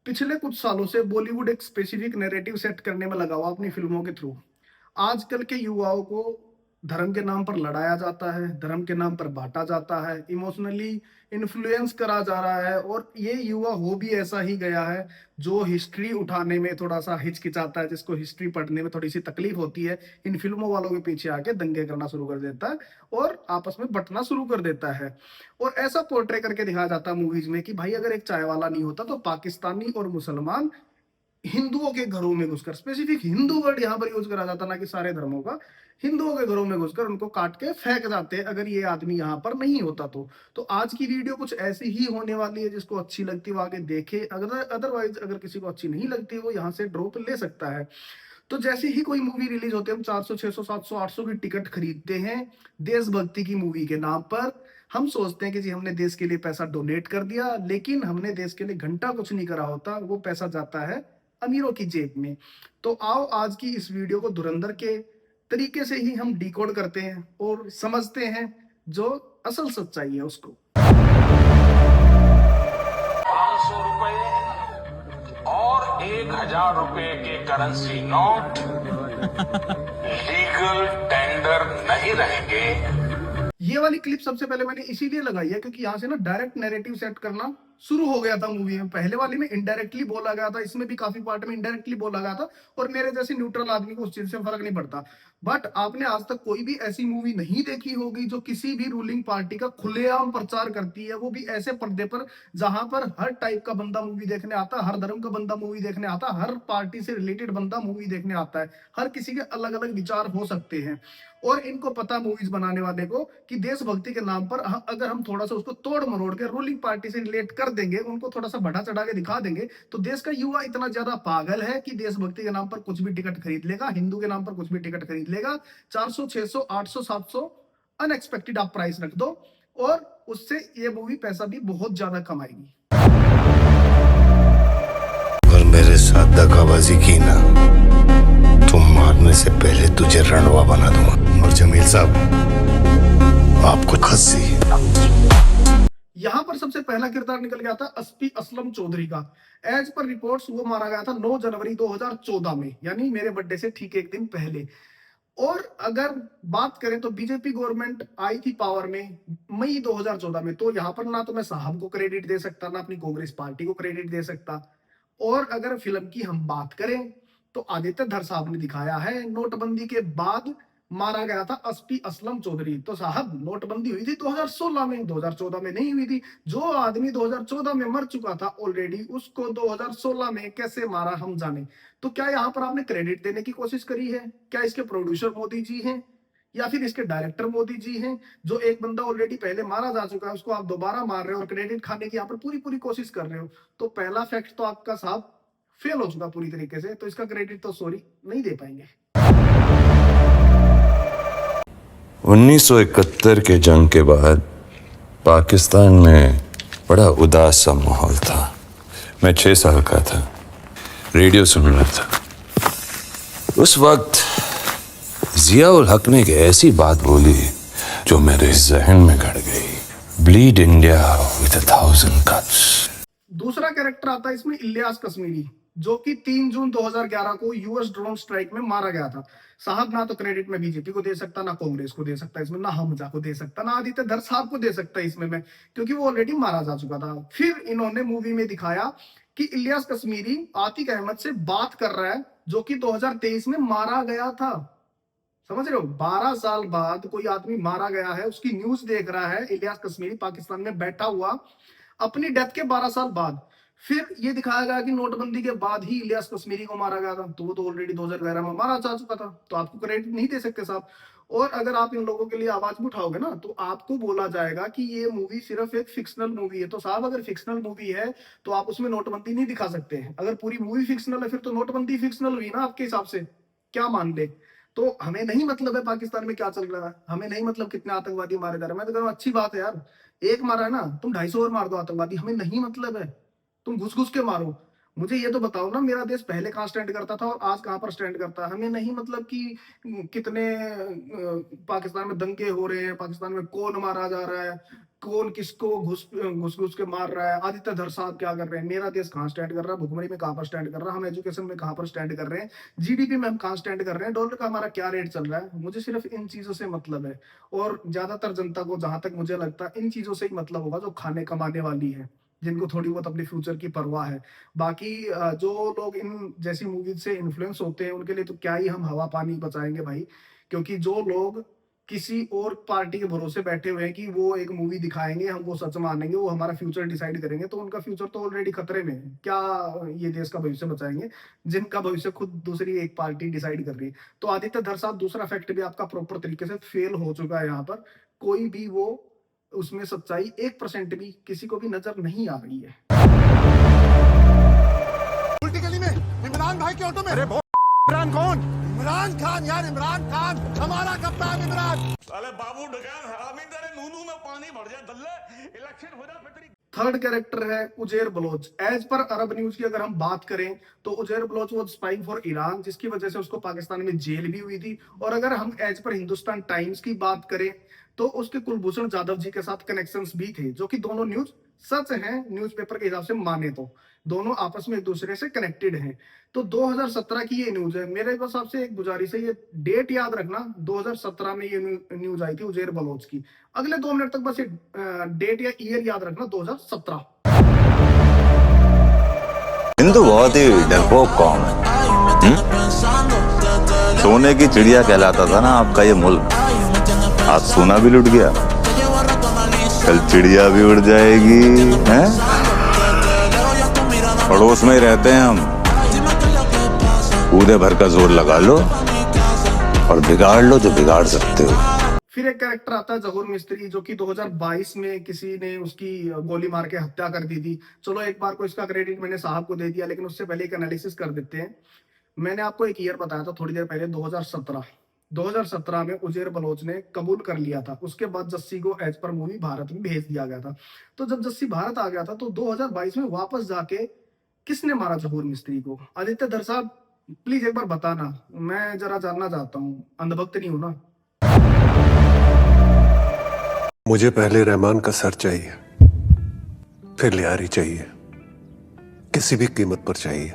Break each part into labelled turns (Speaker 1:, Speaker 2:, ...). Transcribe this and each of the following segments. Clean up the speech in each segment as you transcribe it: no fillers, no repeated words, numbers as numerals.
Speaker 1: पिछले कुछ सालों से बॉलीवुड एक स्पेसिफिक नैरेटिव सेट करने में लगा हुआ अपनी फिल्मों के थ्रू। आजकल के युवाओं को धर्म के नाम पर लड़ाया जाता है, धर्म के नाम पर बांटा जाता है, इमोशनली इन्फ्लुएंस करा जा रहा है। और ये युवा हो भी ऐसा ही गया है जो हिस्ट्री उठाने में थोड़ा सा हिचकिचाता है, जिसको हिस्ट्री पढ़ने में थोड़ी सी तकलीफ होती है, इन फिल्मों वालों के पीछे आके दंगे करना शुरू कर देता है और आपस में बंटना शुरू कर देता है। और ऐसा पोर्ट्रे करके दिखाया जाता है मूवीज में कि भाई अगर एक चाय वाला नहीं होता तो पाकिस्तानी और मुसलमान हिंदुओं के घरों में घुसकर, स्पेसिफिक हिंदू वर्ड यहाँ पर यूज करा जाता, ना कि सारे धर्मों का, हिंदुओं के घरों में घुसकर उनको काट के फेंक जाते अगर ये आदमी यहाँ पर नहीं होता तो आज की वीडियो कुछ ऐसी ही होने वाली है। जिसको अच्छी लगती है वो आगे देखे, अगर अदरवाइज अगर किसी को अच्छी नहीं लगती वो यहाँ से ड्रॉप ले सकता है। तो जैसे ही कोई मूवी रिलीज होती है हम 400 600 700 800 की टिकट खरीदते हैं देशभक्ति की मूवी के नाम पर। हम सोचते हैं कि जी हमने देश के लिए पैसा डोनेट कर दिया, लेकिन हमने देश के लिए घंटा कुछ नहीं करा होता, वो पैसा जाता है अमीरों की जेब में। तो आओ आज की इस वीडियो को धुरंधर के तरीके से ही हम डिकोड करते हैं और समझते हैं जो असल सच्चाई है उसको।
Speaker 2: 500 रुपए और 1000 रुपए के करेंसी नोट लीगल टेंडर नहीं रहेंगे।
Speaker 1: ये वाली क्लिप सबसे पहले मैंने इसीलिए लगाई है क्योंकि यहाँ से ना डायरेक्ट नैरेटिव सेट करना शुरू हो गया था मूवी में। पहले वाली में इनडायरेक्टली बोला गया था, इसमें भी काफी पार्ट में इनडायरेक्टली बोला गया था और मेरे जैसे न्यूट्रल आदमी को उस चीज से फर्क नहीं पड़ता। बट आपने आज तक कोई भी ऐसी मूवी नहीं देखी होगी जो किसी भी रूलिंग पार्टी का खुलेआम प्रचार करती है, वो भी ऐसे पर्दे पर जहां पर हर टाइप का बंदा मूवी देखने आता, हर धर्म का बंदा मूवी देखने आता, हर पार्टी से रिलेटेड बंदा मूवी देखने आता है। हर किसी के अलग अलग विचार हो सकते हैं और इनको पता मूवीज बनाने वाले को कि देशभक्ति के नाम पर अगर हम थोड़ा सा उसको तोड़ मरोड़ के रूलिंग पार्टी से रिलेट कर देंगे, उनको थोड़ा सा बढ़ा चढ़ा के दिखा देंगे, तो देश का युवा इतना ज्यादा पागल है कि देशभक्ति के नाम पर कुछ भी टिकट खरीद लेगा, हिंदू के नाम पर कुछ भी टिकट खरीद लेगा। 400 600 800 700 अनएक्सपेक्टेड आप प्राइस रख दो और उससे ये मूवी पैसा भी बहुत ज्यादा कमाएगी।
Speaker 3: अगर मेरे साथ दगाबाजी की ना तो मारने से पहले तुझे रणवा बना दूंगा। और जमील साहब आपको खस्सी।
Speaker 1: यहां पर सबसे पहला किरदार निकल गया था एसपी असलम चौधरी का। एज पर रिपोर्ट्स वो मारा गया था 9 जनवरी 2014 में, यानी मेरे बर्थडे से ठीक एक दिन पहले। और अगर बात करें तो बीजेपी गवर्नमेंट आई थी पावर में मई 2014 में, तो यहां पर ना तो मैं साहब को क्रेडिट दे सकता, ना अपनी कांग्रेस पार्टी को क्रेडिट दे सकता। और अगर फिल्म की हम बात करें तो आदित्य धर साहब ने दिखाया है नोटबंदी के बाद मारा गया था एसपी असलम चौधरी। तो साहब नोटबंदी हुई थी 2016 में, 2014 में नहीं हुई थी। जो आदमी 2014 में मर चुका था ऑलरेडी, उसको 2016 में कैसे मारा हम जाने। तो क्या यहाँ पर आपने क्रेडिट देने की कोशिश करी है? क्या इसके प्रोड्यूसर मोदी जी हैं या फिर इसके डायरेक्टर मोदी जी हैं? जो एक बंदा ऑलरेडी पहले मारा जा चुका है उसको आप दोबारा मार रहे हो और क्रेडिट खाने की यहाँ पर पूरी पूरी कोशिश कर रहे हो। तो पहला फैक्ट तो आपका साहब फेल हो चुका पूरी तरीके से, तो इसका क्रेडिट तो सॉरी नहीं दे पाएंगे।
Speaker 4: 1971 के जंग के बाद पाकिस्तान में बड़ा उदास सा माहौल था। मैं 6 साल का था, रेडियो सुन रहा था। उस वक्त जिया उल हक ने एक ऐसी बात बोली जो मेरे जहन में गड़ गई। Bleed India with 1000 cuts।
Speaker 1: दूसरा कैरेक्टर आता है इसमें इलियास कश्मीरी, जो कि 3 जून 2011 को यूएस ड्रोन स्ट्राइक में मारा गया था। साहब ना तो क्रेडिट में बीजेपी को दे सकता, ना कांग्रेस को दे सकता इसमें, ना हमजा को दे सकता, ना आदित्य धर साहब को दे सकता इसमें मैं, क्योंकि वो ऑलरेडी मारा जा चुका था। फिर इन्होंने मूवी में दिखाया कि इलियास कश्मीरी आतिक अहमद से बात कर रहा है, जो कि 2023 में मारा गया था। समझ रहे हो? 12 साल बाद कोई आदमी मारा गया है, उसकी न्यूज देख रहा है इलियास कश्मीरी पाकिस्तान में बैठा हुआ अपनी डेथ के 12 साल बाद। फिर ये दिखाया गया कि नोटबंदी के बाद ही इलियास कश्मीरी को मारा गया था, तो वो तो ऑलरेडी 2011 में मारा जा चुका था, तो आपको क्रेडिट नहीं दे सकते साहब। और अगर आप इन लोगों के लिए आवाज भी उठाओगे ना तो आपको बोला जाएगा कि ये मूवी सिर्फ एक फिक्शनल मूवी है। तो साहब अगर फिक्शनल मूवी है तो आप उसमें नोटबंदी नहीं दिखा सकते हैं। अगर पूरी मूवी फिक्शनल है फिर तो नोटबंदी फिक्शनल हुई ना आपके हिसाब से, क्या मान ले? तो हमें नहीं मतलब है पाकिस्तान में क्या चल रहा है, हमें नहीं मतलब कितने आतंकवादी मारे जा रहे हैं। मैं तो कह रहा हूँ अच्छी बात है यार, एक मारा है ना, तुम 250 और मार दो आतंकवादी, हमें नहीं मतलब है, तुम घुस घुस के मारो। मुझे ये तो बताओ ना, मेरा देश पहले कहाँ स्टैंड करता था और आज कहाँ पर स्टैंड करता है। हमें नहीं मतलब कि कितने पाकिस्तान में दंगे हो रहे हैं, पाकिस्तान में कौन मारा जा रहा है, कौन किसको घुस घुस घुस के मार रहा है, आदित्य धर साहब क्या कर रहे हैं, मेरा देश कहाँ स्टैंड कर रहा है, भुखमरी में कहाँ पर स्टैंड कर रहा है, हम एजुकेशन में कहाँ पर स्टैंड कर रहे हैं, जीडीपी में हम कहाँ स्टैंड कर रहे हैं, डॉलर का हमारा क्या रेट चल रहा है। मुझे सिर्फ इन चीजों से मतलब है, और ज्यादातर जनता को जहां तक मुझे लगता है इन चीजों से ही मतलब होगा जो खाने कमाने वाली है, जिनको थोड़ी बहुत अपने फ्यूचर की परवाह है। बाकी जो लोग इन जैसी मूवीज से इन्फ्लुएंस होते हैं उनके लिए तो क्या ही हम हवा पानी बचाएंगे भाई, क्योंकि जो लोग किसी और पार्टी के भरोसे बैठे हुए हैं कि वो एक मूवी दिखाएंगे, हम वो सच मानेंगे, वो हमारा फ्यूचर डिसाइड करेंगे, तो उनका फ्यूचर तो ऑलरेडी खतरे में है। क्या ये देश का भविष्य बचाएंगे जिनका भविष्य खुद दूसरी एक पार्टी डिसाइड कर रही है। तो आदित्य धर साहब, दूसरा फैक्ट भी आपका प्रॉपर तरीके से फेल हो चुका है। यहाँ पर कोई भी वो उसमें सच्चाई 1% भी किसी को भी नजर नहीं आ रही है।
Speaker 5: उल्टी गली में इमरान भाई के ऑटो में। अरे इमरान कौन? इमरान खान यार, इमरान खान हमारा कप्तान इमरान।
Speaker 2: अरे बाबू डकान हरामी तेरे नूनू में पानी भर जाए दल्ले, इलेक्शन हो जाए फिर।
Speaker 1: थर्ड कैरेक्टर है Uzair Bloch. As per Arab News की अगर हम बात करें तो उजैर बलोच वो स्पाइंग फॉर ईरान, जिसकी वजह से उसको पाकिस्तान में जेल भी हुई थी। और अगर हम एज पर हिंदुस्तान टाइम्स की बात करें तो उसके कुलभूषण जाधव जी के साथ कनेक्शंस भी थे, जो कि दोनों न्यूज सच हैं न्यूज़पेपर के हिसाब से माने तो, दोनों आपस में एक दूसरे से कनेक्टेड हैं। तो 2017 की ये न्यूज है। मेरे हिसाब से एक गुजारिश है, ये डेट याद रखना, 2017 में ये न्यूज आई थी उजैर बलोच की। अगले 2 मिनट तक बस ये डेट या ईयर याद रखना, 2017।
Speaker 6: हिंदू बहुत ही डरपोक कौम है। सोने की चिड़िया कहलाता था ना आपका ये मुल्क, आज सोना भी लुट गया, कल चिड़िया भी उड़ जाएगी। हैं? पड़ोस में ही रहते हैं हम, कूदे भर का जोर लगा लो और बिगाड़ लो जो बिगाड़ सकते हो।
Speaker 1: फिर एक कैरेक्टर आता है जहूर मिस्त्री, जो कि 2022 में किसी ने उसकी गोली मार के हत्या कर दी थी। चलो एक बार को इसका क्रेडिट मैंने साहब को दे दिया, लेकिन उससे पहले एक एनालिसिस कर देते हैं। मैंने आपको एक ईयर बताया था थोड़ी देर पहले, 2017 में उजैर बलोच ने कबूल कर लिया था। उसके बाद जस्सी को एज पर मूवी भारत में भेज दिया गया था। तो जब जस्सी भारत आ गया था तो 2022 में वापस जाके किसने मारा जहूर मिस्त्री को? आदित्य धर साहब प्लीज एक बार बताना, मैं जरा जानना चाहता हूँ, अंधभक्त नहीं हूं ना।
Speaker 7: मुझे पहले रहमान का सर चाहिए, फिर लियारी चाहिए, किसी भी कीमत पर चाहिए।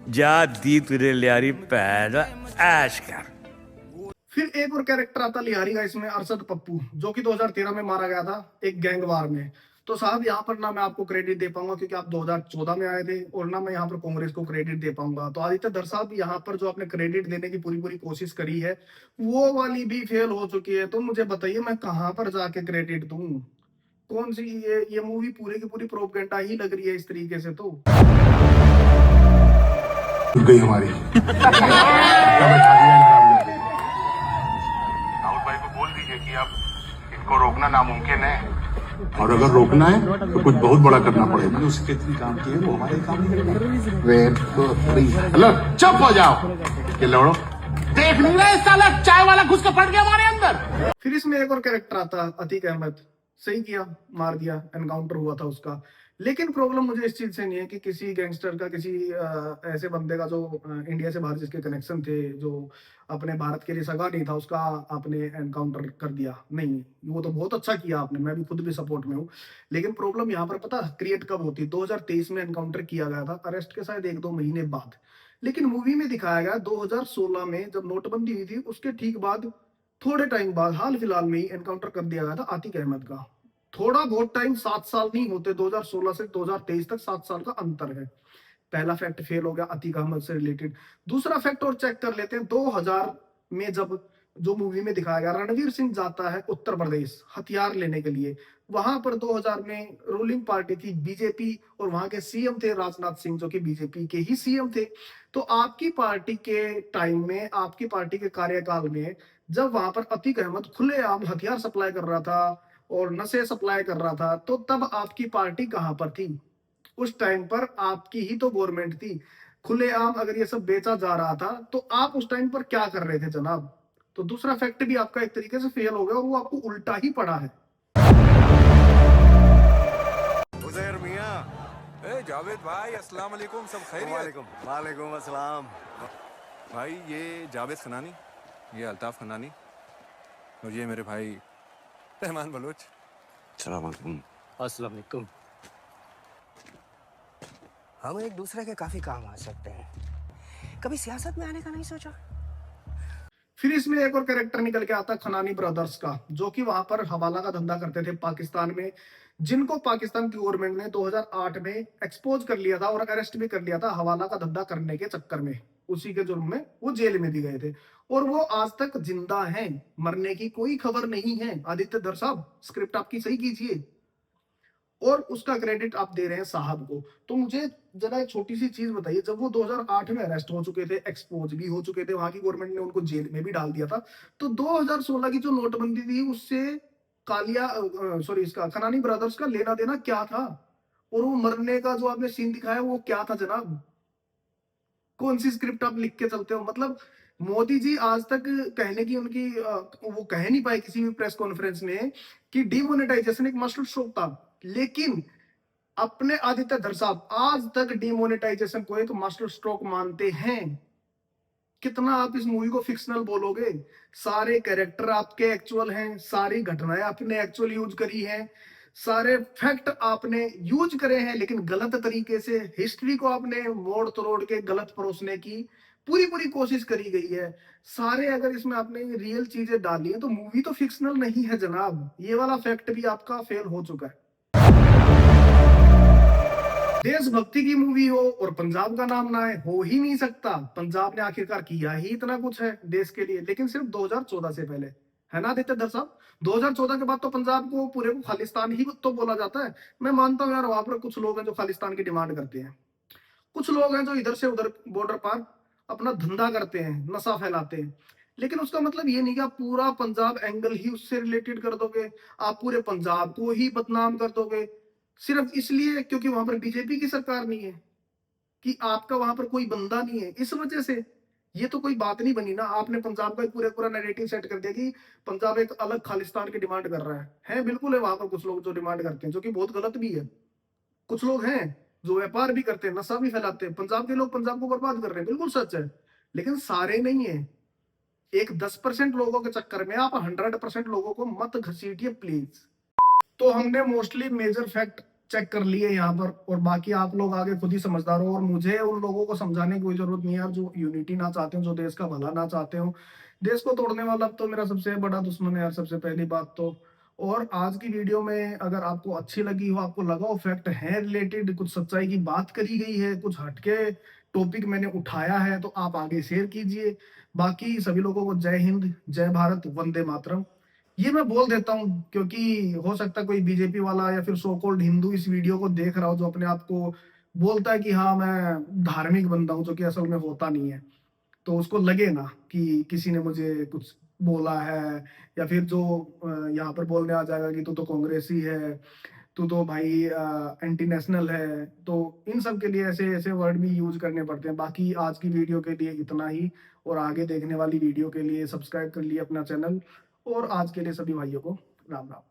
Speaker 8: जा दी तुझे लियारी पैदा ऐश कर।
Speaker 1: फिर एक और कैरेक्टर आता लिहारी का इसमें, अरशद पप्पू, जो कि 2013 में मारा गया था एक गैंग वार में। तो साहब यहाँ पर ना मैं आपको क्रेडिट दे पाऊंगा क्योंकि आप 2014 में आए थे, और ना मैं यहाँ पर कांग्रेस को क्रेडिट दे पाऊंगा। तो आदित्य धर साहब यहाँ पर जो आपने क्रेडिट देने की पूरी कोशिश करी है वो वाली भी फेल हो चुकी है। तो मुझे बताइए मैं कहाँ पर जाके क्रेडिट दूं? कौन सी ये मूवी पूरी की पूरी प्रोपेगेंडा ही लग रही है इस तरीके से। तो
Speaker 5: गई हमारी
Speaker 2: राहुल भाई को बोल दीजिए कि अब इनको रोकना नामुमकिन है,
Speaker 5: और अगर रोकना है तो कुछ बहुत बड़ा करना पड़ेगा। उसके काम किए वो हमारे काम नहीं करेगा। हेलो चुप हो जाओ, ये लड़ो, देख नहीं रहे साला चाय वाला घुस के पड़ गया हमारे अंदर।
Speaker 1: फिर इसमें एक और कैरेक्टर आता अतीक अहमद, सही किया, मार दिया, एनकाउंटर हुआ था उसका। लेकिन प्रॉब्लम मुझे इस चीज से नहीं है कि किसी गैंगस्टर का, किसी ऐसे बंदे का जो इंडिया से बाहर जिसके कनेक्शन थे, जो अपने भारत के लिए सगा नहीं था, उसका आपने एनकाउंटर कर दिया। नहीं, वो तो बहुत अच्छा किया आपने, मैं भी खुद भी सपोर्ट में हूँ। लेकिन प्रॉब्लम यहाँ पर पता क्रिएट कब होती है? 2023 में एनकाउंटर किया गया था, अरेस्ट के शायद 1-2 महीने बाद। लेकिन मूवी में दिखाया गया 2016 में जब नोटबंदी हुई थी उसके ठीक बाद, थोड़े टाइम बाद, हाल फिलहाल में ही एनकाउंटर कर दिया गया था आतिक अहमद का। थोड़ा बहुत टाइम, 7 साल नहीं होते, 2016 से 2023 तक 7 साल का अंतर है। पहला फैक्ट फेल हो गया अतीक अहमद से रिलेटेड। दूसरा फैक्ट और चेक कर लेते हैं। 2000 में जब जो मूवी में दिखाया गया, रणवीर सिंह जाता है उत्तर प्रदेश हथियार लेने के लिए। वहां पर 2000 में रूलिंग पार्टी थी बीजेपी, और वहां के सीएम थे राजनाथ सिंह, जो कि बीजेपी के ही सीएम थे। तो आपकी पार्टी के टाइम में, आपकी पार्टी के कार्यकाल में, जब वहां पर अतीक अहमद खुलेआम हथियार सप्लाई कर रहा था और नशे सप्लाई कर रहा था, तो तब आपकी पार्टी कहां पर थी? उस टाइम पर आपकी ही तो गवर्नमेंट थी। खुलेआम अगर ये सब बेचा जा रहा था तो आप उस टाइम पर क्या कर रहे थे जनाब? तो दूसरा फैक्ट भी आपका एक तरीके से फेल हो गया, और वो आपको उल्टा ही पड़ा है।
Speaker 8: उजैर मियां,
Speaker 9: जावेद भाई अस्सलाम वालेकुम, सब खैरियत?
Speaker 10: वालेकुम अस्सलाम।
Speaker 9: भाई ये जावेद खनानी, ये अल्ताफ खनानी और ये मेरे भाई रहमान बलोच।
Speaker 10: अस्सलाम वालेकुम। हम एक दूसरे के काफी काम आ सकते हैं। कभी सियासत में आने का नहीं सोचा?
Speaker 1: फिर इसमें एक और कैरेक्टर निकल के आता खनानी ब्रदर्स का, जो कि वहां पर हवाला का धंधा करते थे पाकिस्तान में, जिनको पाकिस्तान की गवर्नमेंट ने 2008 में एक्सपोज कर लिया था और अरेस्ट भी कर लिया था हवाला का धंधा करने के चक्कर में। उसी के जुर्म में वो जेल में भी गए थे और वो आज तक जिंदा हैं, मरने की कोई खबर नहीं है। आदित्य धर साहब, स्क्रिप्ट आपकी सही कीजिए। और उसका क्रेडिट आप दे रहे हैं साहब को। तो मुझे जरा एक छोटी सी चीज बताइए, जब वो 2008 में अरेस्ट हो चुके थे, एक्सपोज भी हो चुके थे, वहां की गवर्नमेंट ने उनको जेल में भी डाल दिया था, तो 2016 की जो नोटबंदी थी उससे इसका खनानी ब्रदर्स का लेना देना क्या था? और वो मरने का जो आपने सीन दिखाया वो क्या था जनाब? कौन सी स्क्रिप्ट आप लिख के चलते हो? मतलब मोदी जी आज तक कहने की उनकी वो कह नहीं पाए किसी भी प्रेस कॉन्फ्रेंस में कि डिमोनेटाइजेशन एक मास्टर स्ट्रोक था, लेकिन अपने आदित्य धर साहब आज तक डिमोनेटाइजेशन को एक मास्टर स्ट्रोक मानते हैं। कितना आप इस मूवी को फिक्शनल बोलोगे? सारे कैरेक्टर आपके एक्चुअल हैं, सारी घटनाएं आपने एक्चुअल यूज करी हैं, सारे फैक्ट आपने यूज करे हैं, लेकिन गलत तरीके से हिस्ट्री को आपने मोड़ तोड़ के गलत परोसने की पूरी पूरी कोशिश करी गई है। सारे अगर इसमें आपने रियल चीजें डाली है तो मूवी तो फिक्शनल नहीं है जनाब। ये वाला फैक्ट भी आपका फेल हो चुका है। देशभक्ति की मूवी हो और पंजाब का नाम ना है, हो ही नहीं सकता। पंजाब ने आखिरकार किया ही इतना कुछ है देश के लिए, लेकिन सिर्फ 2014 से पहले, है ना आदित्य धर साहब? 2014 के बाद तो पंजाब को पूरे को खालिस्तान ही तो बोला जाता है। मैं मानता हूँ यार, वहां पर कुछ लोग हैं जो खालिस्तान की डिमांड करते हैं, कुछ लोग हैं जो इधर से उधर बॉर्डर पार अपना धंधा करते हैं, नशा फैलाते हैं, लेकिन उसका मतलब ये नहीं कि आप पूरा पंजाब एंगल ही उससे रिलेटेड कर दोगे, आप पूरे पंजाब को ही बदनाम कर दोगे सिर्फ इसलिए क्योंकि वहां पर बीजेपी की सरकार नहीं है, कि आपका वहां पर कोई बंदा नहीं है, इस वजह से ये तो कोई बात नहीं बनी ना। आपने पंजाब का पूरा पूरा नैरेटिव सेट कर दिया कि पंजाब एक अलग खालिस्तान की डिमांड कर रहा है। बिल्कुल है, वहां पर कुछ लोग जो डिमांड करते हैं, जो कि बहुत गलत भी है। कुछ लोग हैं जो व्यापार भी करते हैं, नशा भी फैलाते हैं, पंजाब के लोग पंजाब को बर्बाद कर रहे हैं, बिल्कुल सच है, लेकिन सारे नहीं है। एक 10% लोगों के चक्कर में आप 100% लोगों को मत घसीटिए प्लीज। तो हमने मोस्टली मेजर फैक्ट चेक कर लिए यहाँ पर, और बाकी आप लोग आगे खुद ही समझदार हो, और मुझे उन लोगों को समझाने की कोई जरूरत नहीं है यार, जो यूनिटी ना चाहते हो, जो देश का भला ना चाहते हो। देश को तोड़ने वाला तो मेरा सबसे बड़ा दुश्मन है यार, सबसे पहली बात तो। और आज की वीडियो में अगर आपको अच्छी लगी हो, आपको लगा हो फैक्ट है रिलेटेड, कुछ सच्चाई की बात करी गई है, कुछ हटके टॉपिक मैंने उठाया है, तो आप आगे शेयर कीजिए। बाकी सभी लोगों को जय हिंद, जय भारत, वंदे मातरम। ये मैं बोल देता हूँ क्योंकि हो सकता है कोई बीजेपी वाला या फिर सो कॉल्ड हिंदू इस वीडियो को देख रहा हो, जो अपने आप को बोलता है कि हाँ मैं धार्मिक बंदा हूँ, जो कि असल में होता नहीं है, तो उसको लगे ना कि किसी ने मुझे कुछ बोला है, या फिर जो यहाँ पर बोलने आ जाएगा कि तू तो कांग्रेसी है, तू तो भाई एंटी नेशनल है। तो इन सब के लिए ऐसे ऐसे वर्ड भी यूज करने पड़ते हैं। बाकी आज की वीडियो के लिए इतना ही, और आगे देखने वाली वीडियो के लिए सब्सक्राइब कर लिए अपना चैनल। और आज के लिए सभी भाइयों को राम राम।